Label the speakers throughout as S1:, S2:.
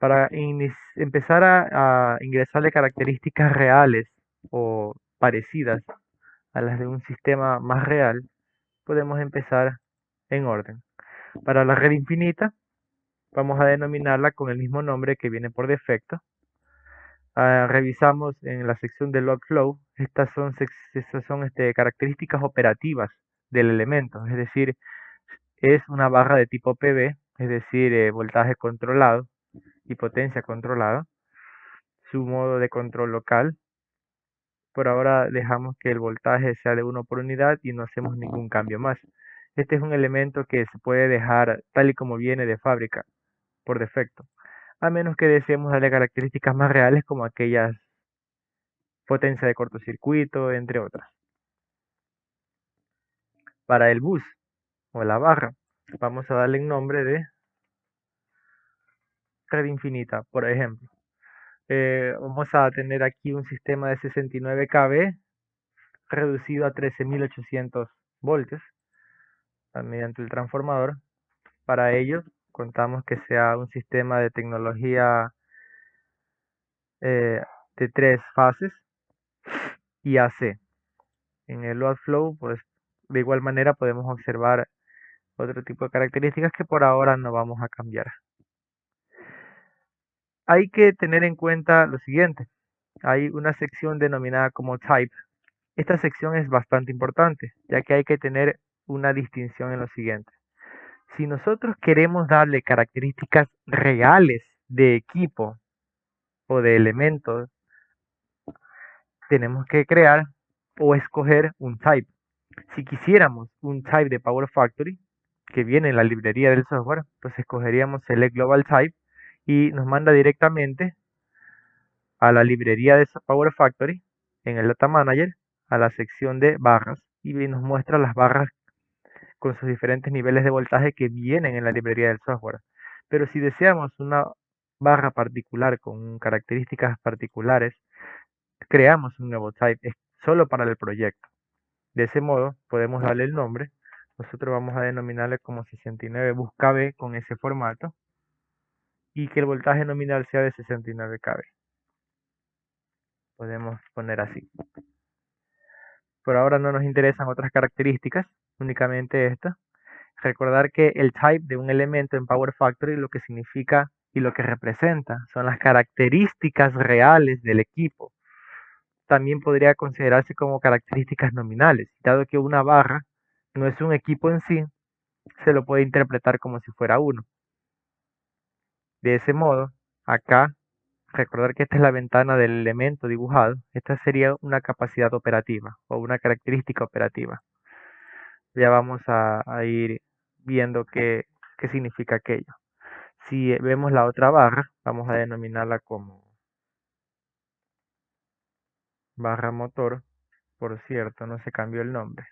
S1: Para empezar a ingresarle características reales o parecidas a las de un sistema más real, podemos empezar en orden. Para la red infinita, vamos a denominarla con el mismo nombre que viene por defecto. Revisamos en la sección de LogFlow, estas son características operativas del elemento, es decir, es una barra de tipo PV, es decir, voltaje controlado y potencia controlada, su modo de control local. Por ahora dejamos que el voltaje sea de 1 por unidad y no hacemos ningún cambio más. Este es un elemento que se puede dejar tal y como viene de fábrica, por defecto, a menos que deseemos darle características más reales como aquellas potencia de cortocircuito, entre otras. Para el bus o la barra, vamos a darle un nombre de red infinita, por ejemplo. Vamos a tener aquí un sistema de 69 kV reducido a 13.800 voltios mediante el transformador. Para ello, contamos que sea un sistema de tecnología de 3 fases y AC. En el load flow, pues de igual manera podemos observar otro tipo de características que por ahora no vamos a cambiar. Hay que tener en cuenta lo siguiente. Hay una sección denominada como type. Esta sección es bastante importante, ya que hay que tener una distinción en lo siguiente. Si nosotros queremos darle características reales de equipo o de elementos, tenemos que crear o escoger un type. Si quisiéramos un type de Power Factory, que viene en la librería del software, pues escogeríamos Select Global Type y nos manda directamente a la librería de Power Factory en el Data Manager, a la sección de barras y nos muestra las barras con sus diferentes niveles de voltaje que vienen en la librería del software. Pero si deseamos una barra particular con características particulares, creamos un nuevo type solo para el proyecto. De ese modo podemos darle el nombre. Nosotros vamos a denominarle como 69 bus KB con ese formato y que el voltaje nominal sea de 69 KB. Podemos poner así. Por ahora no nos interesan otras características, únicamente esta. Recordar que el type de un elemento en Power Factory lo que significa y lo que representa son las características reales del equipo. También podría considerarse como características nominales, dado que una barra no es un equipo en sí, se lo puede interpretar como si fuera uno. De ese modo, acá, recordar que esta es la ventana del elemento dibujado, esta sería una capacidad operativa o una característica operativa. Ya vamos a ir viendo qué significa aquello. Si vemos la otra barra, vamos a denominarla como barra motor. Por cierto, no se cambió el nombre.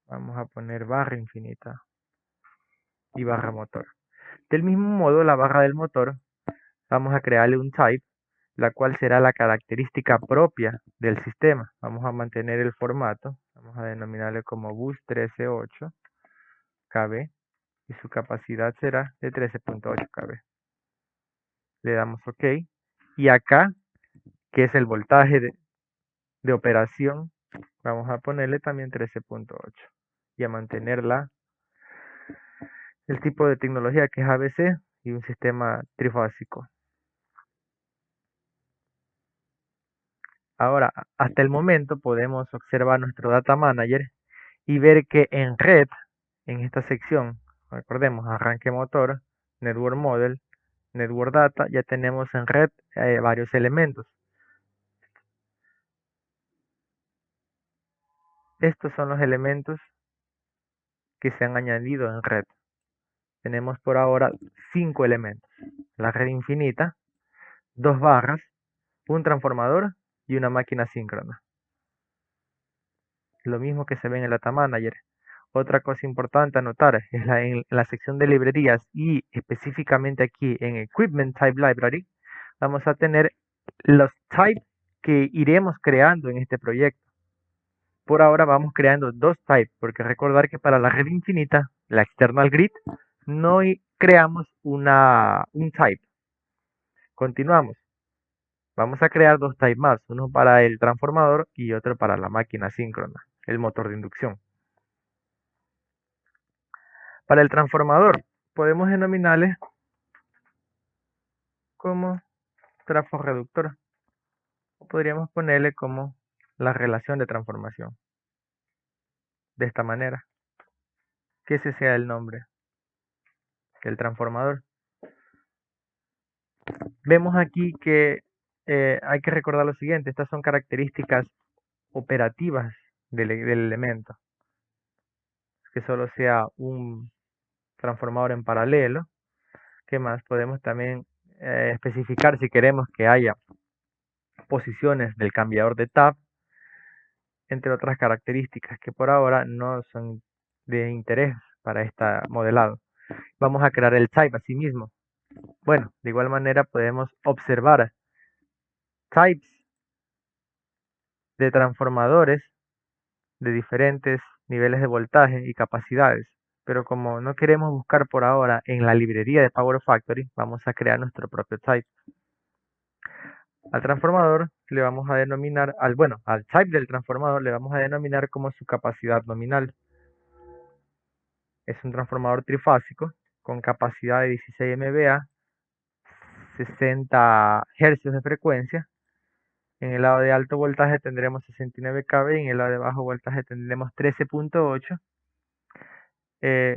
S1: Vamos a poner barra infinita y barra motor. Del mismo modo, la barra del motor, vamos a crearle un type, la cual será la característica propia del sistema. Vamos a mantener el formato, vamos a denominarle como bus 13.8 KB y su capacidad será de 13.8 KB. Le damos OK y acá, que es el voltaje de operación, vamos a ponerle también 13.8 y a mantener el tipo de tecnología que es ABC y un sistema trifásico. Ahora, hasta el momento podemos observar nuestro Data Manager y ver que en red, en esta sección, recordemos, arranque motor, Network Model, Network Data, ya tenemos en red varios elementos. Estos son los elementos que se han añadido en red. Tenemos por ahora 5 elementos. La red infinita, 2 barras, un transformador y una máquina síncrona. Lo mismo que se ve en el Data Manager. Otra cosa importante a notar es en la sección de librerías y específicamente aquí en Equipment Type Library, vamos a tener los types que iremos creando en este proyecto. Por ahora vamos creando 2 types, porque recordar que para la red infinita, la external grid, no creamos un type. Continuamos. Vamos a crear dos types más, uno para el transformador y otro para la máquina síncrona, el motor de inducción. Para el transformador, podemos denominarle como traforreductor, o podríamos ponerle como la relación de transformación, de esta manera, que ese sea el nombre del transformador. Vemos aquí que hay que recordar lo siguiente, estas son características operativas del elemento, que solo sea un transformador en paralelo. ¿Qué más? Podemos también especificar si queremos que haya posiciones del cambiador de tap, entre otras características que por ahora no son de interés para este modelado. Vamos a crear el type asimismo. Bueno, de igual manera podemos observar types de transformadores de diferentes niveles de voltaje y capacidades. Pero como no queremos buscar por ahora en la librería de Power Factory, vamos a crear nuestro propio type. Al transformador le vamos a denominar, al type del transformador le vamos a denominar como su capacidad nominal. Es un transformador trifásico con capacidad de 16 MVA, 60 Hz de frecuencia. En el lado de alto voltaje tendremos 69 kV y en el lado de bajo voltaje tendremos 13.8.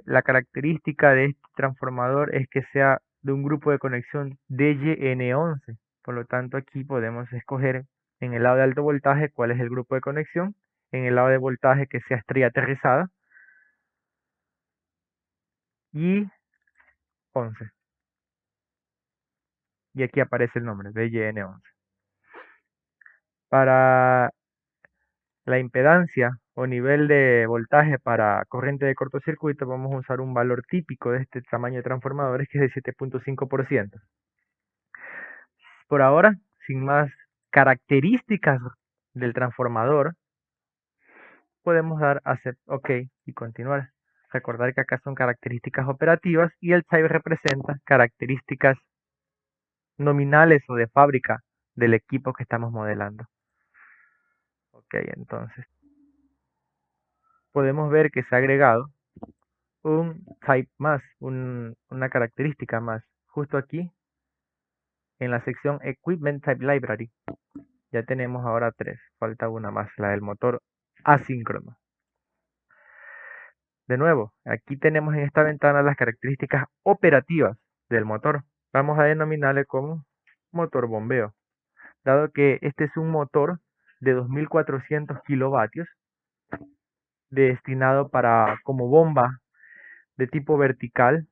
S1: La característica de este transformador es que sea de un grupo de conexión DYN11. Por lo tanto, aquí podemos escoger en el lado de alto voltaje cuál es el grupo de conexión, en el lado de voltaje que sea estrella aterrizada y 11. Y aquí aparece el nombre, DYN11. Para la impedancia o nivel de voltaje para corriente de cortocircuito, vamos a usar un valor típico de este tamaño de transformadores que es de 7.5%. Por ahora, sin más características del transformador, podemos dar Accept OK y continuar. Recordar que acá son características operativas y el type representa características nominales o de fábrica del equipo que estamos modelando. Ok, entonces podemos ver que se ha agregado un type más, una característica más, justo aquí en la sección Equipment Type Library. Ya tenemos ahora 3, falta una más, la del motor asíncrono. De nuevo, aquí tenemos en esta ventana las características operativas del motor. Vamos a denominarle como motor bombeo, dado que este es un motor de 2400 kilovatios destinado para como bomba de tipo vertical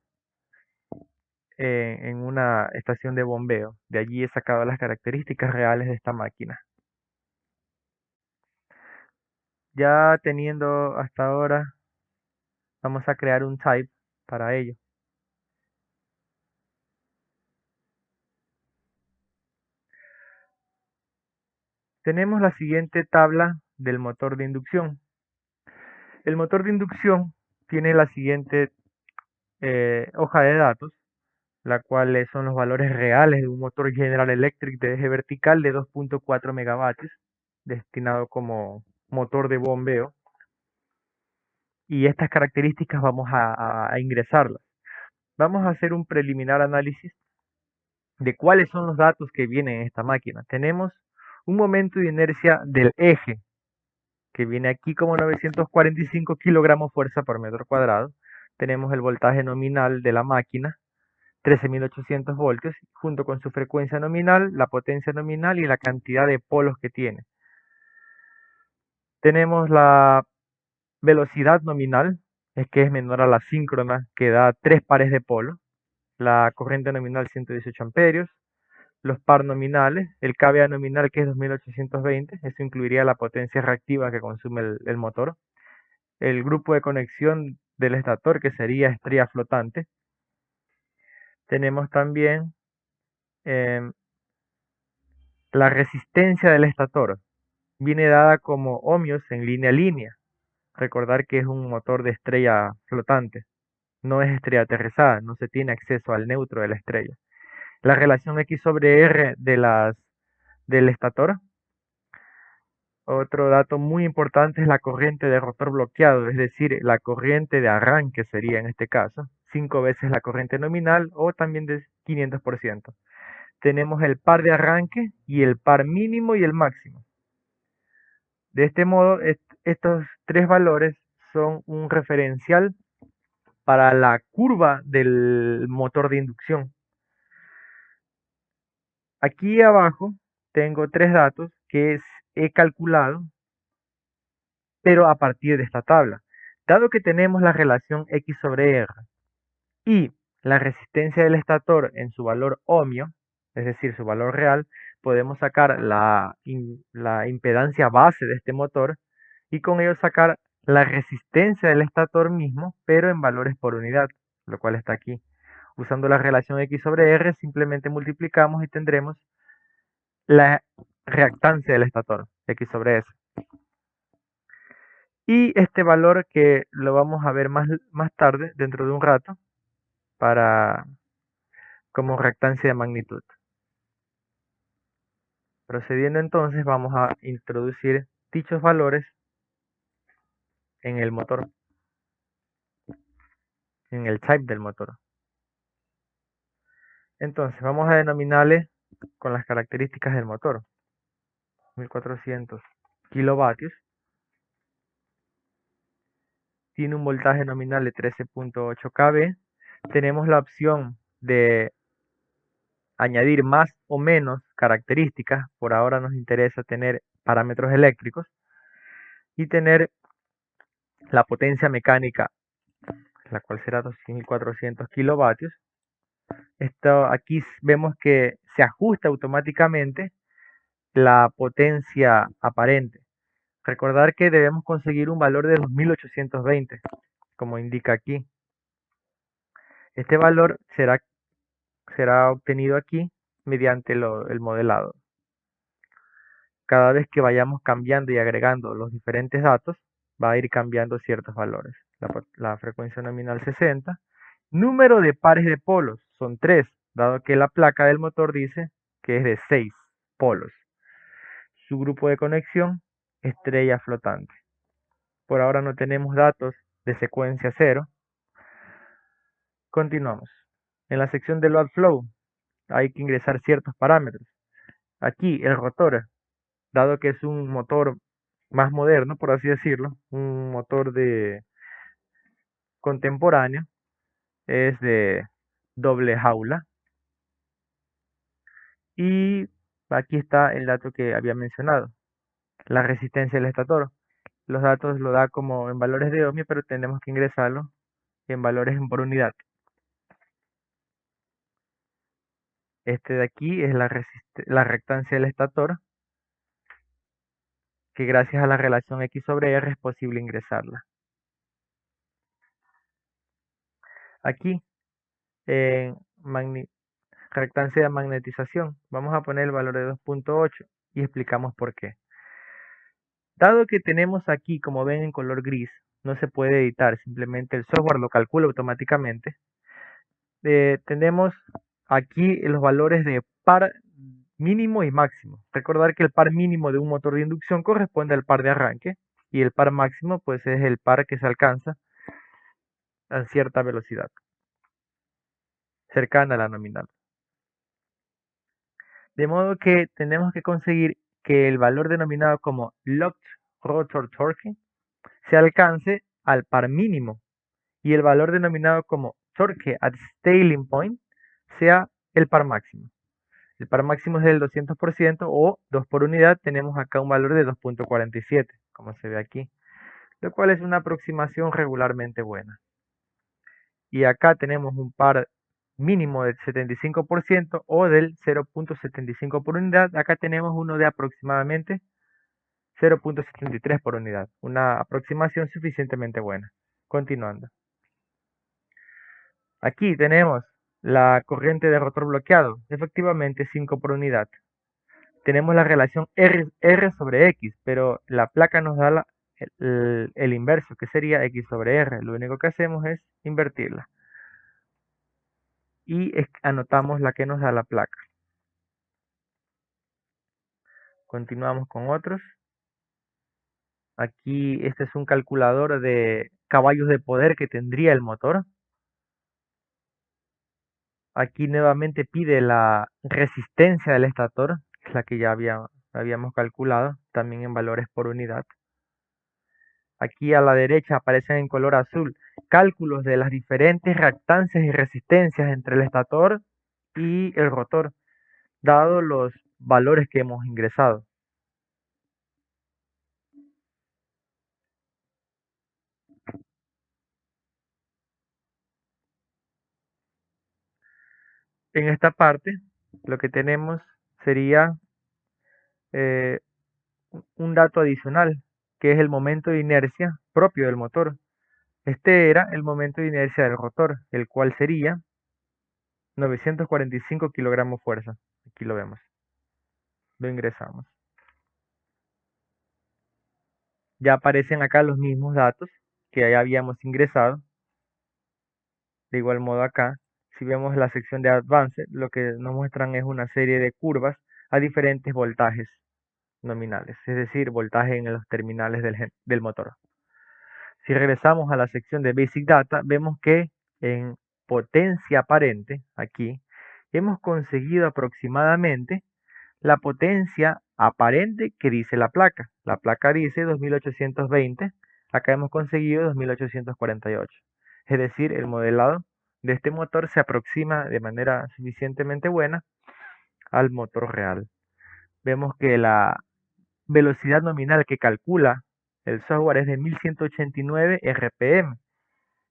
S1: en una estación de bombeo. De allí he sacado las características reales de esta máquina. Ya teniendo hasta ahora, vamos a crear un type para ello. Tenemos la siguiente tabla del motor de inducción. El motor de inducción tiene la siguiente hoja de datos, la cual son los valores reales de un motor General Electric de eje vertical de 2.4 megavatios, destinado como motor de bombeo. Y estas características vamos a ingresarlas. Vamos a hacer un preliminar análisis de cuáles son los datos que vienen en esta máquina. Tenemos un momento de inercia del eje, que viene aquí como 945 kilogramos fuerza por metro cuadrado. Tenemos el voltaje nominal de la máquina, 13.800 voltios, junto con su frecuencia nominal, la potencia nominal y la cantidad de polos que tiene. Tenemos la velocidad nominal, es que es menor a la síncrona, que da 3 pares de polos. La corriente nominal 118 amperios. Los par nominales, el kVA nominal que es 2820, eso incluiría la potencia reactiva que consume el motor. El grupo de conexión del estator que sería estrella flotante. Tenemos también la resistencia del estator. Viene dada como ohmios en línea a línea. Recordar que es un motor de estrella flotante. no es estrella aterrizada, no se tiene acceso al neutro de la estrella. La relación X sobre R del estator. Otro dato muy importante es la corriente de rotor bloqueado, es decir, la corriente de arranque sería en este caso, 5 veces la corriente nominal o también de 500%. Tenemos el par de arranque y el par mínimo y el máximo. De este modo, estos tres valores son un referencial para la curva del motor de inducción. Aquí abajo tengo tres datos que he calculado, pero a partir de esta tabla. Dado que tenemos la relación X sobre R y la resistencia del estator en su valor ohmio, es decir, su valor real, podemos sacar la impedancia base de este motor y con ello sacar la resistencia del estator mismo, pero en valores por unidad, lo cual está aquí. Usando la relación X sobre R, simplemente multiplicamos y tendremos la reactancia del estator, X sobre S. Y este valor que lo vamos a ver más tarde, dentro de un rato, para como reactancia de magnitud. Procediendo entonces, vamos a introducir dichos valores en el motor, en el type del motor. Entonces, vamos a denominarle con las características del motor. 1400 kilovatios. Tiene un voltaje nominal de 13.8 kV. Tenemos la opción de añadir más o menos características. Por ahora nos interesa tener parámetros eléctricos y tener la potencia mecánica, la cual será 2400 kilovatios. Esto aquí vemos que se ajusta automáticamente la potencia aparente. Recordar que debemos conseguir un valor de 2820, como indica aquí. Este valor será obtenido aquí mediante el modelado. Cada vez que vayamos cambiando y agregando los diferentes datos, va a ir cambiando ciertos valores. La frecuencia nominal 60. Número de pares de polos son 3, dado que la placa del motor dice que es de 6 polos. Su grupo de conexión, estrella flotante. Por ahora no tenemos datos de secuencia 0. Continuamos. En la sección de load flow hay que ingresar ciertos parámetros. Aquí el rotor, dado que es un motor más moderno, por así decirlo, un motor de contemporáneo, es de doble jaula. Y aquí está el dato que había mencionado, la resistencia del estator. Los datos lo da como en valores de ohmio, pero tenemos que ingresarlo en valores por unidad. Este de aquí es la reactancia del estator, que gracias a la relación X sobre R es posible ingresarla. Aquí, en reactancia de magnetización, vamos a poner el valor de 2.8 y explicamos por qué. Dado que tenemos aquí, como ven en color gris, no se puede editar, simplemente el software lo calcula automáticamente. Tenemos aquí los valores de par mínimo y máximo. Recordar que el par mínimo de un motor de inducción corresponde al par de arranque y el par máximo pues es el par que se alcanza a cierta velocidad cercana a la nominal. De modo que tenemos que conseguir que el valor denominado como locked rotor torque se alcance al par mínimo y el valor denominado como torque at stalling point sea el par máximo. El par máximo es del 200% o 2 por unidad. Tenemos acá un valor de 2.47, como se ve aquí, lo cual es una aproximación regularmente buena. Y acá tenemos un par mínimo del 75% o del 0.75 por unidad. Acá tenemos uno de aproximadamente 0.73 por unidad. Una aproximación suficientemente buena. Continuando. Aquí tenemos la corriente de rotor bloqueado, efectivamente 5 por unidad. Tenemos la relación R sobre X, pero la placa nos da el inverso, que sería X sobre R. Lo único que hacemos es invertirla. Y anotamos la que nos da la placa. Continuamos con otros. Aquí este es un calculador de caballos de poder que tendría el motor. Aquí nuevamente pide la resistencia del estator, que es la que ya habíamos calculado, también en valores por unidad. Aquí a la derecha aparecen en color azul cálculos de las diferentes reactancias y resistencias entre el estator y el rotor, dado los valores que hemos ingresado. En esta parte lo que tenemos sería un dato adicional, que es el momento de inercia propio del motor. Este era el momento de inercia del rotor, el cual sería 945 kilogramos fuerza. Aquí lo vemos. Lo ingresamos. Ya aparecen acá los mismos datos que ya habíamos ingresado. De igual modo acá, si vemos la sección de Advanced, lo que nos muestran es una serie de curvas a diferentes voltajes nominales, es decir, voltaje en los terminales del motor. Si regresamos a la sección de Basic Data, vemos que en potencia aparente, aquí, hemos conseguido aproximadamente la potencia aparente que dice la placa. La placa dice 2820, acá hemos conseguido 2848. Es decir, el modelado de este motor se aproxima de manera suficientemente buena al motor real. Vemos que la velocidad nominal que calcula el software es de 1189 RPM,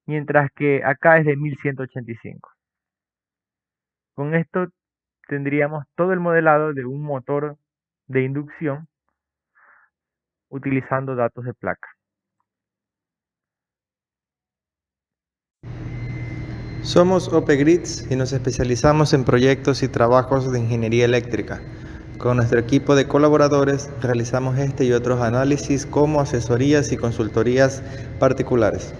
S1: mientras que acá es de 1185. Con esto tendríamos todo el modelado de un motor de inducción utilizando datos de placa.
S2: Somos OPGrids y nos especializamos en proyectos y trabajos de ingeniería eléctrica. Con nuestro equipo de colaboradores realizamos este y otros análisis como asesorías y consultorías particulares.